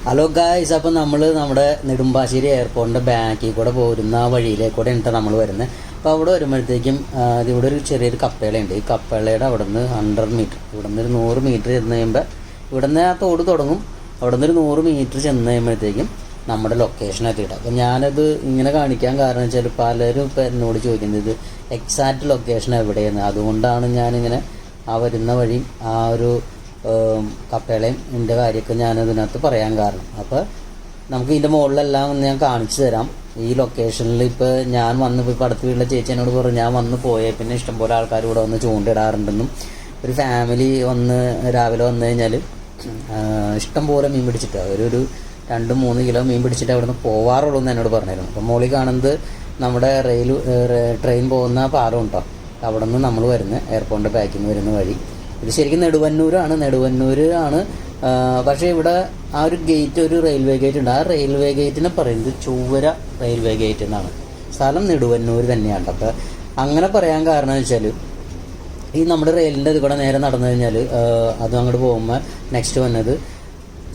Hello guys, അപ്പോൾ നമ്മൾ നമ്മുടെ നെടുമ്പാശ്ശേരി എയർപോർട്ടിൻ്റെ ബാക്കിൽ കൂടെ പോരുന്ന ആ വഴിയിലേക്കൂടെ ഉണ്ട് നമ്മൾ വരുന്നത്. അപ്പോൾ അവിടെ വരുമ്പോഴത്തേക്കും ഇവിടെ ഒരു ചെറിയൊരു കപ്പേളയുണ്ട്. ഈ കപ്പേളയുടെ അവിടെ നിന്ന് 100 മീറ്റർ, ഇവിടെ നിന്ന് ഒരു 100 മീറ്റർ ചെന്ന് കഴിയുമ്പോൾ ഇവിടെ നിന്ന് ആ തോട് തുടങ്ങും. അവിടെ നിന്ന് ഒരു 100 മീറ്റർ ചെന്ന് കഴിയുമ്പോഴത്തേക്കും നമ്മുടെ ലൊക്കേഷൻ എത്തിയിട്ട്. അപ്പോൾ ഞാനത് ഇങ്ങനെ കാണിക്കാൻ കാരണം വെച്ചാൽ പലരും ഇപ്പോൾ എന്നോട് ചോദിക്കുന്നത് എക്സാക്റ്റ് ലൊക്കേഷൻ എവിടെയെന്ന്. അതുകൊണ്ടാണ് ഞാനിങ്ങനെ ആ വരുന്ന വഴി ആ ഒരു കപ്പേളയും ഇതിൻ്റെ കാര്യമൊക്കെ ഞാനതിനകത്ത് പറയാൻ കാരണം. അപ്പോൾ നമുക്ക് ഇതിൻ്റെ മുകളിലെല്ലാം ഒന്ന് ഞാൻ കാണിച്ചു തരാം. ഈ ലൊക്കേഷനിൽ ഇപ്പോൾ ഞാൻ വന്ന് ഇപ്പോൾ അടുത്ത വീട്ടിലെ ചേച്ചി എന്നോട് പറഞ്ഞു ഞാൻ വന്ന് പോയേ പിന്നെ ഇഷ്ടംപോലെ ആൾക്കാർ ഇവിടെ വന്ന് ചൂണ്ടിടാറുണ്ടെന്നും ഒരു ഫാമിലി വന്ന് രാവിലെ വന്നു കഴിഞ്ഞാൽ ഇഷ്ടംപോലെ മീൻ പിടിച്ചിട്ട് ഒരു 2-3 കിലോ മീൻ പിടിച്ചിട്ട് അവിടെ നിന്ന് പോവാറുള്ളൂ എന്ന് എന്നോട് പറഞ്ഞിരുന്നു. അപ്പം മോളിൽ കാണുന്നത് നമ്മുടെ ട്രെയിൻ പോകുന്ന പാലം ഉണ്ടോ, അവിടെ നിന്ന് നമ്മൾ വരുന്നത് എയർപോർട്ടിൻ്റെ ബാക്കിൽ നിന്ന് വരുന്ന വഴി. ഇത് ശരിക്കും നെടുവന്നൂരാണ്. പക്ഷേ ഇവിടെ ആ ഒരു ഗേറ്റ്, ഒരു റെയിൽവേ ഗേറ്റ് ഉണ്ട്. ആ റെയിൽവേ ഗേറ്റിനെ പറയുന്നത് ചൊവ്വര റെയിൽവേ ഗേറ്റ് എന്നാണ്. സ്ഥലം നെടുവന്നൂർ തന്നെയാണ്. അപ്പോൾ അങ്ങനെ പറയാൻ കാരണം എന്ന് വെച്ചാൽ ഈ നമ്മുടെ റെയിലിൻ്റെ ഇത് കൂടെ നേരെ നടന്നു കഴിഞ്ഞാൽ അത് അങ്ങോട്ട് പോകുമ്പോൾ നെക്സ്റ്റ് വന്നത്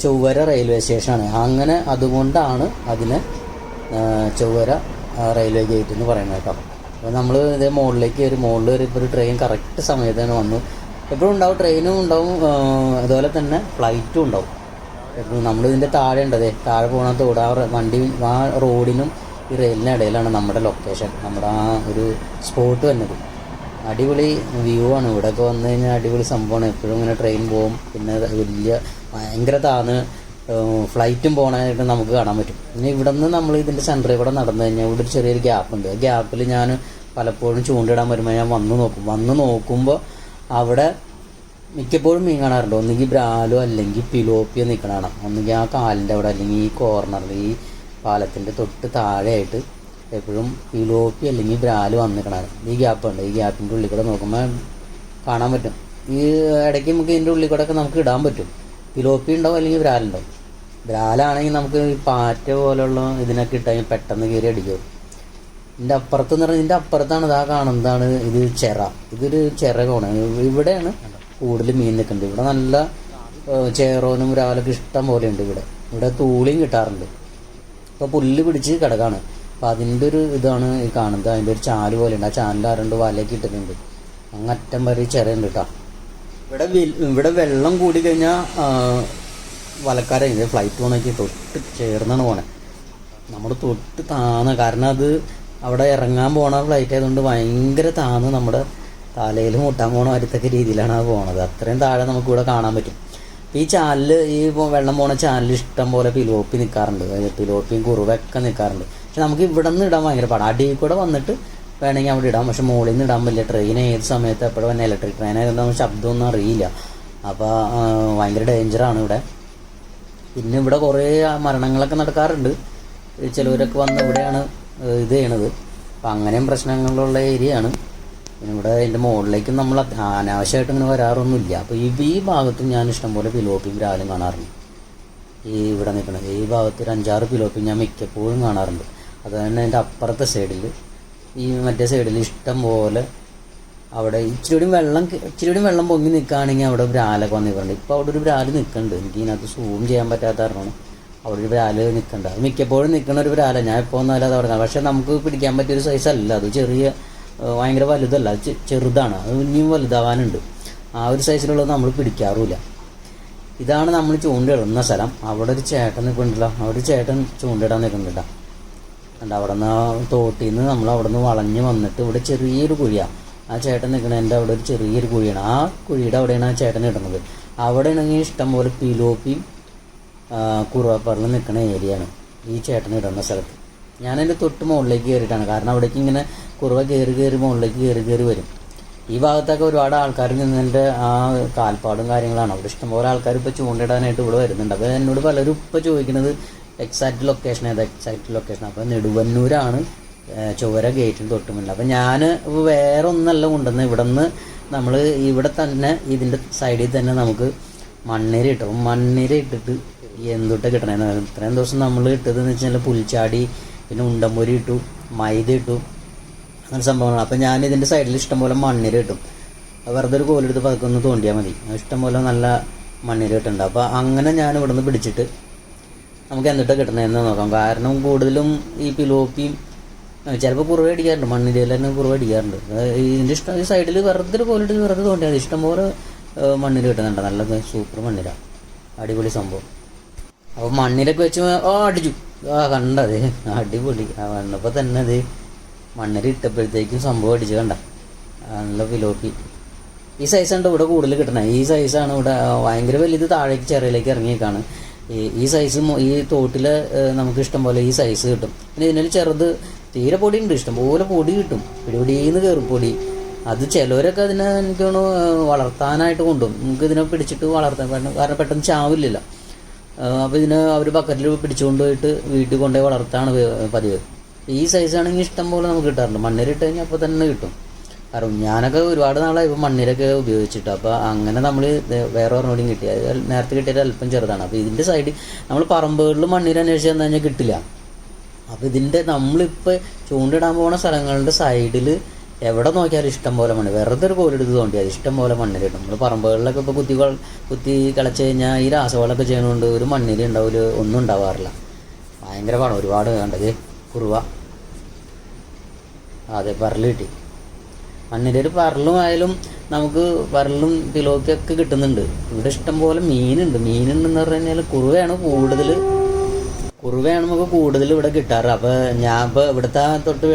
ചൊവ്വര റെയിൽവേ സ്റ്റേഷനാണ്. അങ്ങനെ അതുകൊണ്ടാണ് അതിനെ ചൊവ്വര റെയിൽവേ ഗേറ്റ് എന്ന് പറയുന്നത് കേട്ടോ. അപ്പോൾ നമ്മൾ ഇതേ മുകളിലേക്ക് മുകളിൽ ഇപ്പോൾ ഒരു ട്രെയിൻ കറക്റ്റ് സമയത്താണ് വന്നു. എപ്പോഴും ഉണ്ടാവും, ട്രെയിനും ഉണ്ടാവും, അതുപോലെ തന്നെ ഫ്ലൈറ്റും ഉണ്ടാവും. എപ്പോഴും നമ്മളിതിൻ്റെ താഴെ ഉണ്ടതേ, താഴെ പോകണ തോട് ആ വണ്ടി ആ റോഡിനും ഈ റെയിലിനും ഇടയിലാണ് നമ്മുടെ ലൊക്കേഷൻ, നമ്മുടെ ആ ഒരു സ്പോട്ട് വന്നത്. അടിപൊളി വ്യൂ ആണ്. ഇവിടെയൊക്കെ വന്നു കഴിഞ്ഞാൽ അടിപൊളി സംഭവമാണ്. എപ്പോഴും ഇങ്ങനെ ട്രെയിൻ പോകും, പിന്നെ ഭയങ്കര താന്ന് ഫ്ലൈറ്റും പോകാനായിട്ട് നമുക്ക് കാണാൻ പറ്റും. പിന്നെ ഇവിടെ നിന്ന് നമ്മൾ ഇതിൻ്റെ സെൻറ്ററിൽ കൂടെ നടന്നു കഴിഞ്ഞാൽ ഇവിടെ ഒരു ചെറിയൊരു ഗ്യാപ്പുണ്ട്. ആ ഗ്യാപ്പിൽ ഞാൻ പലപ്പോഴും ചൂണ്ടിടാൻ വരുമ്പോൾ ഞാൻ വന്ന് നോക്കുമ്പോൾ അവിടെ മിക്കപ്പോഴും മീൻ കാണാറുണ്ട്. ഒന്നുകിൽ ബ്രാലോ അല്ലെങ്കിൽ പിലോപ്പിയോ നിൽക്കണ കാണാം. ഒന്നുകിൽ ആ കാലിൻ്റെ അവിടെ അല്ലെങ്കിൽ ഈ കോർണറിൽ ഈ പാലത്തിൻ്റെ തൊട്ട് താഴെയായിട്ട് എപ്പോഴും പിലോപ്പി അല്ലെങ്കിൽ ബ്രാല് വന്നിരിക്കണം. ഈ ഗ്യാപ്പുണ്ട്. ഈ ഗ്യാപ്പിൻ്റെ ഉള്ളിൽ കൂടെ നോക്കുമ്പോൾ കാണാൻ പറ്റും. ഈ ഇടയ്ക്ക് നമുക്ക് ഇതിൻ്റെ ഉള്ളിൽ കൂടെ ഒക്കെ നമുക്ക് ഇടാൻ പറ്റും. പിലോപ്പി ഉണ്ടാവും അല്ലെങ്കിൽ ബ്രാലുണ്ടാവും. ബ്രാലാണെങ്കിൽ നമുക്ക് ഈ പാറ്റ പോലെയുള്ള ഇതിനൊക്കെ ഇട്ടാൽ പെട്ടെന്ന് കയറി അടിക്കും. ഇതിൻ്റെ അപ്പുറത്തെന്ന് പറഞ്ഞാൽ ഇതിൻ്റെ അപ്പുറത്താണ് ഇതാ കാണുന്നതാണ് ഇത് ഇതൊരു കോണ. ഇവിടെയാണ് കൂടുതൽ മീൻ നിൽക്കുന്നത്. ഇവിടെ നല്ല ചേറോനും ബ്രാലൊക്കെ ഇഷ്ടം പോലെ ഉണ്ട്. ഇവിടെ തൂളിയും കിട്ടാറുണ്ട്. ഇപ്പോൾ പുല്ല് പിടിച്ച് കിടക്കാണ്. അപ്പോൾ അതിൻ്റെ ഒരു ഇതാണ് ഈ കാണുന്നത്. അതിൻ്റെ ഒരു ചാല് പോലെ ഉണ്ട്. ആ ചാലിൽ ആരണ്ട് വലയൊക്കെ ഇട്ടിട്ടുണ്ട്. അങ്ങറ്റം വരെ ചെറുണ്ട് കേട്ടോ. ഇവിടെ വെള്ളം കൂടി കഴിഞ്ഞാൽ വലക്കാരായി ഫ്ലൈറ്റ് പോകണമെങ്കിൽ തൊട്ട് ചേർന്നാണ് പോണേ. നമ്മൾ തൊട്ട് താന്ന്, കാരണം അത് അവിടെ ഇറങ്ങാൻ പോണ ഫ്ലൈറ്റ് ആയതുകൊണ്ട് ഭയങ്കര താന്ന് നമ്മുടെ തലയിൽ മുട്ടാൻ പോണ വരുത്തൊക്കെ രീതിയിലാണ് അത് പോണത്. അത്രയും താഴെ നമുക്കിവിടെ കാണാൻ പറ്റും. ഈ ചാലിൽ ഈ വെള്ളം പോണ ചാലിൽ ഇഷ്ടം പോലെ പിലോപ്പി നിൽക്കാറുണ്ട്. പിലോപ്പിയും കുറുവൊക്കെ നിൽക്കാറുണ്ട്. പക്ഷെ നമുക്ക് ഇവിടെ നിന്ന് ഇടാൻ ഭയങ്കര പാടാണ്. അടിയിൽ കൂടെ വന്നിട്ട് വേണമെങ്കിൽ അവിടെ ഇടാം. പക്ഷെ മുകളിൽ നിന്ന് ഇടാൻ പറ്റില്ല. ട്രെയിൻ ഏത് സമയത്ത് എപ്പോഴും തന്നെ ഇലക്ട്രിക് ട്രെയിൻ ആയതുകൊണ്ട് ശബ്ദമൊന്നും അറിയില്ല. അപ്പോൾ ഭയങ്കര ഡേഞ്ചറാണ് ഇവിടെ. പിന്നെ ഇവിടെ കുറേ മരണങ്ങളൊക്കെ നടക്കാറുണ്ട്. ചിലവരൊക്കെ വന്ന് ഇവിടെയാണ് ഇത് ചെയ്യണത്. അപ്പം അങ്ങനെയും പ്രശ്നങ്ങളുള്ള ഏരിയയാണ്. പിന്നെ ഇവിടെ അതിൻ്റെ മുകളിലേക്കും നമ്മൾ അനാവശ്യമായിട്ട് ഇങ്ങനെ വരാറൊന്നുമില്ല. അപ്പോൾ ഈ ഭാഗത്തും ഞാൻ ഇഷ്ടംപോലെ പിലോപ്പിയും ബ്രാലും കാണാറുണ്ട്. ഇവിടെ നിൽക്കുന്നത് ഈ ഭാഗത്ത് ഒരു 5-6 പിലോപ്പിയും ഞാൻ മിക്കപ്പോഴും കാണാറുണ്ട്. അത് തന്നെ അതിൻ്റെ അപ്പുറത്തെ സൈഡിൽ ഈ മറ്റേ സൈഡിൽ ഇഷ്ടം പോലെ അവിടെ ഇച്ചിരി വെള്ളം പൊങ്ങി നിൽക്കുകയാണെങ്കിൽ അവിടെ ബ്രാലൊക്കെ വന്നിട്ടുണ്ട്. ഇപ്പോൾ അവിടെ ഒരു ബ്രാല് നിൽക്കുന്നുണ്ട്. എനിക്ക് ഇതിനകത്ത് സൂം ചെയ്യാൻ പറ്റാത്ത കാരണമാണ് അവിടെ ഒരു ബ്രാല് നിൽക്കുന്നുണ്ട്. അത് മിക്കപ്പോഴും നിൽക്കുന്ന ഒരു ബ്രാല. ഞാൻ ഇപ്പോൾ ഒന്നും അത് അവിടെ, പക്ഷേ നമുക്ക് പിടിക്കാൻ പറ്റിയൊരു സൈസ് അല്ല അത്. ഭയങ്കര വലുതല്ല, ചെറുതാണ്. അത് ഇനിയും വലുതാവാനുണ്ട്. ആ ഒരു സൈസിലുള്ളത് നമ്മൾ പിടിക്കാറുമില്ല. ഇതാണ് നമ്മൾ ചൂണ്ടിടുന്ന സ്ഥലം. അവിടെ ഒരു ചേട്ടൻ നിൽക്കുന്നുണ്ടല്ലോ, അവിടെ ഒരു ചേട്ടൻ ചൂണ്ടിടാൻ നിൽക്കുന്നുണ്ടോ. അവിടെ നിന്ന് തോട്ടിൽ നിന്ന് നമ്മൾ അവിടെ നിന്ന് വളഞ്ഞ് വന്നിട്ട് ഇവിടെ ചെറിയൊരു കുഴിയാണ്. ആ ചേട്ടൻ നിൽക്കണതിൻ്റെ അവിടെ ഒരു ചെറിയൊരു കുഴിയാണ്. ആ കുഴിയുടെ അവിടെയാണ് ആ ചേട്ടൻ ഇടുന്നത്. അവിടെ ആണെങ്കിൽ ഇഷ്ടംപോലെ പിലോപ്പിയും കുറുവപ്പറലും നിൽക്കുന്ന ഏരിയയാണ് ഈ ചേട്ടൻ ഇടുന്ന സ്ഥലത്ത്. ഞാനതിൻ്റെ തൊട്ട് മുകളിലേക്ക് കയറിയിട്ടാണ്. കാരണം അവിടേക്ക് ഇങ്ങനെ കുറുവ കയറി മുകളിലേക്ക് കയറി വരും. ഈ ഭാഗത്തൊക്കെ ഒരുപാട് ആൾക്കാർ നിന്നതിൻ്റെ ആ കാൽപ്പാടും കാര്യങ്ങളാണ്. അവിടെ ഇഷ്ടംപോലെ ആൾക്കാർ ഇപ്പോൾ ചൂണ്ടിടാനായിട്ട് ഇവിടെ വരുന്നുണ്ട്. അപ്പോൾ എന്നോട് പലരും ഇപ്പോൾ ചോദിക്കുന്നത് എക്സാക്റ്റ് ലൊക്കേഷൻ ഏതാ, എക്സാക്റ്റ് ലൊക്കേഷൻ. അപ്പോൾ നെടുവന്നൂരാണ് ചൊവ്വര ഗേറ്റിന് തൊട്ടുമില്ല. അപ്പോൾ ഞാൻ വേറെ ഒന്നല്ല കൊണ്ടുവന്നത്. ഇവിടെ നിന്ന് നമ്മൾ ഇവിടെ തന്നെ ഇതിൻ്റെ സൈഡിൽ തന്നെ നമുക്ക് മണ്ണിര ഇട്ടു. മണ്ണിര ഇട്ടിട്ട് എന്തൊട്ട് കിട്ടണേന്ന്. ഇത്രയും ദിവസം നമ്മൾ ഇട്ടതെന്ന് വെച്ചാൽ പുൽച്ചാടി, പിന്നെ ഉണ്ടമ്പൊരി ഇട്ടു, മൈദ ഇട്ടു, അങ്ങനെ സംഭവങ്ങളാണ്. അപ്പോൾ ഞാൻ ഇതിൻ്റെ സൈഡിൽ ഇഷ്ടംപോലെ മണ്ണിര കിട്ടും. വെറുതെ ഒരു കോലെടുത്ത് പതുക്കെ ഒന്ന് തോണ്ടിയാൽ മതി. ഇഷ്ടംപോലെ നല്ല മണ്ണിര കിട്ടുന്നുണ്ട്. അപ്പോൾ അങ്ങനെ ഞാൻ ഇവിടെ നിന്ന് പിടിച്ചിട്ട് നമുക്ക് എന്തിട്ടാണ് കിട്ടണതെന്ന് നോക്കാം. കാരണം കൂടുതലും ഈ പിലോപ്പിയും ചിലപ്പോൾ കുറുവ അടിക്കാറുണ്ട്, മണ്ണിരയിൽ തന്നെ കുറുവ അടിക്കാറുണ്ട്. ഇതിൻ്റെ ഇഷ്ടം ഈ സൈഡിൽ വെറുതെ ഒരു കോലിട്ട് വെറുതെ തോണ്ടിയാൽ ഇഷ്ടംപോലെ മണ്ണിര കിട്ടുന്നുണ്ട്. നല്ല സൂപ്പർ മണ്ണിര, അടിപൊളി സംഭവം. അപ്പോൾ മണ്ണിരൊക്കെ വെച്ച് അടിച്ചു കണ്ടത് അടിപൊളി. വന്നപ്പോൾ തന്നെ അത് മണ്ണിര ഇട്ടപ്പോഴത്തേക്കും സംഭവം അടിച്ച് കണ്ട നല്ല പിലോപ്പി. ഈ സൈസാണ് ഇവിടെ കൂടുതൽ കിട്ടണത്. ഈ സൈസാണ് ഇവിടെ ഭയങ്കര വലുത്, താഴേക്ക് ചെറിയിലേക്ക് ഇറങ്ങിയേക്കാണ്. ഈ സൈസ് ഈ തോട്ടിൽ നമുക്ക് ഇഷ്ടം പോലെ ഈ സൈസ് കിട്ടും. പിന്നെ ഇതിനൊരു ചെറുത് തീരെ പൊടി ഉണ്ട്, ഇഷ്ടം പോലെ പൊടി കിട്ടും, പിടിപിടിന്ന് കയറിപ്പൊടി. അത് ചിലവരൊക്കെ അതിനെ എനിക്ക് തോന്നുന്നു വളർത്താനായിട്ട് കൊണ്ടുപോകും. നമുക്ക് ഇതിനെ പിടിച്ചിട്ട് വളർത്താൻ കാരണം പെട്ടെന്ന് ചാവില്ലല്ലോ. അപ്പോൾ ഇതിനെ അവർ ബക്കറ്റിൽ പിടിച്ചുകൊണ്ട് പോയിട്ട് വീട്ടിൽ കൊണ്ടുപോയി വളർത്താണ് പതിവ്. ഈ സൈസാണെങ്കിൽ ഇഷ്ടം പോലെ നമുക്ക് കിട്ടാറുണ്ട്. മണ്ണിര ഇട്ട് കഴിഞ്ഞാൽ അപ്പോൾ തന്നെ കിട്ടും. കാരണം ഞാനൊക്കെ ഒരുപാട് നാളായി ഇപ്പോൾ മണ്ണിരൊക്കെ ഉപയോഗിച്ചിട്ട്. അപ്പോൾ അങ്ങനെ നമ്മൾ വേറെ ഒരെണ്ണോടെയും കിട്ടി. നേരത്തെ കിട്ടിയത് അല്പം ചെറുതാണ്. അപ്പോൾ ഇതിൻ്റെ സൈഡിൽ നമ്മൾ പറമ്പുകളിൽ മണ്ണിര അന്വേഷിച്ച് വന്നു കഴിഞ്ഞാൽ കിട്ടില്ല. അപ്പോൾ ഇതിൻ്റെ നമ്മളിപ്പോൾ ചൂണ്ടിടാൻ പോകുന്ന സ്ഥലങ്ങളുടെ സൈഡിൽ എവിടെ നോക്കിയാലും ഇഷ്ടം പോലെ മണ്ണ്, വെറുതെ ഒരു കോലെടുത്ത് തോണ്ടിയാൽ ഇഷ്ടം പോലെ മണ്ണിര കിട്ടും. നമ്മൾ പറമ്പുകളിലൊക്കെ ഇപ്പോൾ കുത്തി കളച്ച് കഴിഞ്ഞാൽ ഈ രാസവളമൊക്കെ ചെയ്യുന്നതുകൊണ്ട് ഒരു മണ്ണിര ഉണ്ടാവില്ല, ഒന്നും ഉണ്ടാവാറില്ല. ഭയങ്കര പാടാണ്. ഒരുപാട് കണ്ടത് കുറുവ, അതെ പരല് കിട്ടി. മണ്ണിരയിൽ പരലുമായാലും നമുക്ക് പരലും പിലോപ്പിയൊക്കെ കിട്ടുന്നുണ്ട്. ഇവിടെ ഇഷ്ടം പോലെ മീനുണ്ടെന്ന് പറഞ്ഞു കഴിഞ്ഞാൽ കുറുവയാണ് നമുക്ക് കൂടുതൽ ഇവിടെ കിട്ടാറ്. അപ്പോൾ ഞാൻ ഇപ്പോൾ ഇവിടുത്തെ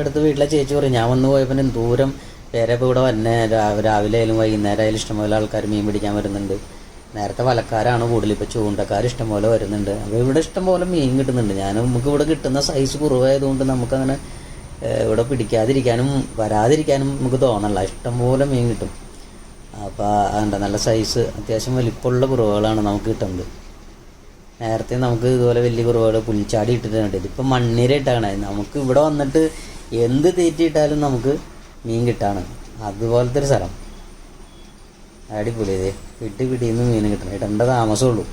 അടുത്ത വീട്ടിലെ ചേച്ചി പറയും, ഞാൻ വന്ന് പോയപ്പോൾ ദൂരം വേറെ ഇപ്പോൾ ഇവിടെ വന്നെ രാവിലെ ആയാലും വൈകുന്നേരം ആയാലും ഇഷ്ടംപോലെ ആൾക്കാർ മീൻ പിടിക്കാൻ വരുന്നുണ്ട്. നേരത്തെ വലക്കാരാണ് കൂടുതൽ, ഇപ്പോൾ ചൂണ്ടക്കാർ ഇഷ്ടംപോലെ വരുന്നുണ്ട്. അപ്പോൾ ഇവിടെ ഇഷ്ടംപോലെ മീൻ കിട്ടുന്നുണ്ട്. നമുക്ക് ഇവിടെ കിട്ടുന്ന സൈസ് കുറവായതുകൊണ്ട് നമുക്കങ്ങനെ ഇവിടെ പിടിക്കാതിരിക്കാനും വരാതിരിക്കാനും നമുക്ക് തോന്നല്ല. ഇഷ്ടംപോലെ മീൻ കിട്ടും. അപ്പോൾ അതുകൊണ്ട് നല്ല സൈസ് അത്യാവശ്യം വലിപ്പമുള്ള കുറവുകളാണ് നമുക്ക് കിട്ടുന്നത്. നേരത്തെ നമുക്ക് ഇതുപോലെ വലിയ കുറവുകൾ പുൽച്ചാടി ഇട്ടിട്ടുണ്ട്. ഇതിപ്പോൾ മണ്ണിര ഇട്ടാണ്. നമുക്ക് ഇവിടെ വന്നിട്ട് എന്ത് തീറ്റിയിട്ടാലും നമുക്ക് മീൻ കിട്ടാണ്. അതുപോലത്തെ ഒരു സ്ഥലം, അടിപൊളി. ഇത് പിടിന്ന് മീൻ കിട്ടണം, ഇടേണ്ട താമസമുള്ളൂ.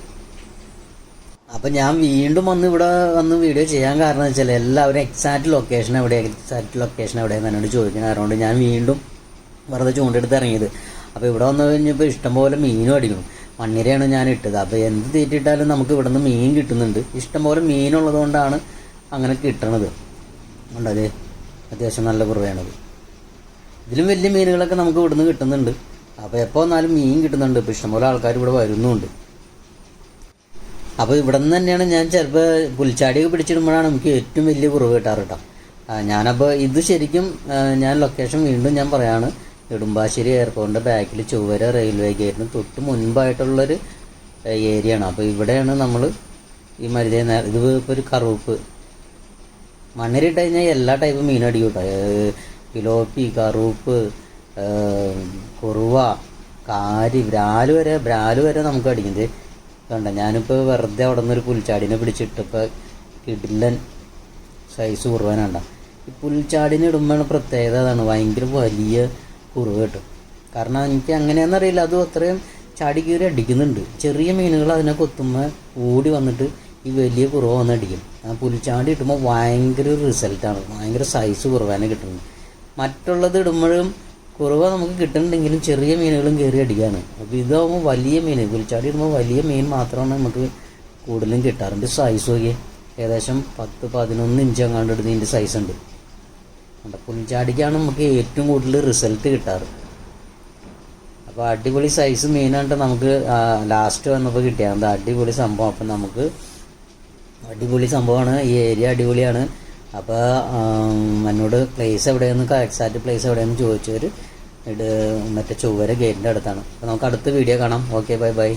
അപ്പം ഞാൻ വീണ്ടും ഇവിടെ വന്ന് വീഡിയോ ചെയ്യാൻ കാരണം എന്ന് വെച്ചാൽ എല്ലാവരും എക്സാക്റ്റ് ലൊക്കേഷൻ എവിടെയെന്ന് എന്നോട് ചോദിക്കണം. അതുകൊണ്ട് ഞാൻ വീണ്ടും വെറുതെ ചൂണ്ടെടുത്ത് ഇറങ്ങിയത്. അപ്പോൾ ഇവിടെ വന്നു കഴിഞ്ഞപ്പോൾ ഇഷ്ടംപോലെ മീനും അടിക്കണം. മണ്ണിരയാണ് ഞാൻ ഇട്ടത്. അപ്പോൾ എന്ത് തീറ്റിട്ടാലും നമുക്ക് ഇവിടെ നിന്ന് മീൻ കിട്ടുന്നുണ്ട്. ഇഷ്ടംപോലെ മീനുള്ളത് കൊണ്ടാണ് അങ്ങനെ കിട്ടണത്. ഉണ്ടത് അത്യാവശ്യം നല്ല കുറവാണത്. ഇതിലും വലിയ മീനുകളൊക്കെ നമുക്ക് ഇവിടുന്ന് കിട്ടുന്നുണ്ട്. അപ്പോൾ എപ്പോൾ വന്നാലും മീൻ കിട്ടുന്നുണ്ട്. ഇപ്പോൾ ഇഷ്ടംപോലെ ആൾക്കാർ ഇവിടെ വരുന്നുമുണ്ട്. അപ്പോൾ ഇവിടെ നിന്ന് തന്നെയാണ് ഞാൻ ചിലപ്പോൾ പുൽച്ചാടിയൊക്കെ പിടിച്ചിടുമ്പോഴാണ് നമുക്ക് ഏറ്റവും വലിയ കുറവ് കിട്ടാറ് കേട്ടോ. ഞാനപ്പോൾ ഇത് ശരിക്കും ഞാൻ ലൊക്കേഷൻ വീണ്ടും ഞാൻ പറയാണ്, നെടുമ്പാശ്ശേരി എയർപോർട്ടിൻ്റെ ബാക്കിൽ ചൊവ്വര റെയിൽവേ ഗേറ്റിന് തൊട്ട് മുൻപായിട്ടുള്ളൊരു ഏരിയയാണ്. അപ്പോൾ ഇവിടെയാണ് നമ്മൾ ഈ ഇത് ഇപ്പോൾ ഒരു കറുപ്പ് മണ്ണിരിട്ട് കഴിഞ്ഞാൽ എല്ലാ ടൈപ്പ് മീനും അടിക്കും കേട്ടോ. പിലോപ്പി, കറുപ്പ്, കുറുവ, കാരി, ബ്രാല് വരെ നമുക്ക് അടിക്കുന്നത് കണ്ട. ഞാനിപ്പോൾ വെറുതെ അവിടെ നിന്നൊരു പുൽച്ചാടിനെ പിടിച്ചിട്ടപ്പോൾ കിടിലൻ സൈസ് കുറുവാനുണ്ട. ഈ പുൽച്ചാടിനെ ഇടുമ്പോഴാണ് പ്രത്യേകത അതാണ്, ഭയങ്കര വലിയ കുറവ് കിട്ടും. കാരണം എനിക്ക് അങ്ങനെയാണെന്നറിയില്ല, അതും അത്രയും ചാടി കീറി അടിക്കുന്നുണ്ട്. ചെറിയ മീനുകൾ അതിനെ കൊത്തുമ്പോൾ ഓടി വന്നിട്ട് ഈ വലിയ കുറവ് വന്ന് അടിക്കും. പുൽച്ചാടി ഇടുമ്പോൾ ഭയങ്കര റിസൾട്ടാണ്, ഭയങ്കര സൈസ് കുറവാനെ കിട്ടുന്നത്. മറ്റുള്ളത് ഇടുമ്പോഴും കുറവ നമുക്ക് കിട്ടുന്നുണ്ടെങ്കിലും ചെറിയ മീനുകളും കയറി അടിക്കുകയാണ്. അപ്പോൾ ഇതാകുമ്പോൾ വലിയ മീൻ, പുൽച്ചാടി ഇടുമ്പോൾ വലിയ മീൻ മാത്രമാണ് നമുക്ക് കൂടുതലും കിട്ടാറുണ്ട്. സൈസ് നോക്കി ഏകദേശം 10-11 ഇഞ്ച് അങ്ങാണ്ട് ഇടുന്ന ഇതിൻ്റെ സൈസ് ഉണ്ട്. പുൽച്ചാടിക്കാണ് നമുക്ക് ഏറ്റവും കൂടുതൽ റിസൾട്ട് കിട്ടാറ്. അപ്പോൾ അടിപൊളി സൈസ് മീനായിട്ട് നമുക്ക് ലാസ്റ്റ് വന്നപ്പോൾ കിട്ടിയത് അടിപൊളി സംഭവം. അപ്പം നമുക്ക് അടിപൊളി സംഭവമാണ്, ഈ ഏരിയ അടിപൊളിയാണ്. അപ്പോൾ എന്നോട് പ്ലേസ് എവിടെയെന്ന് എക്സാക്റ്റ് പ്ലേസ് എവിടെയെന്ന് ചോദിച്ചവർ മറ്റേ ചൊവ്വര ഗേറ്റിൻ്റെ അടുത്താണ്. അപ്പോൾ നമുക്ക് അടുത്ത വീഡിയോ കാണാം. Okay, by.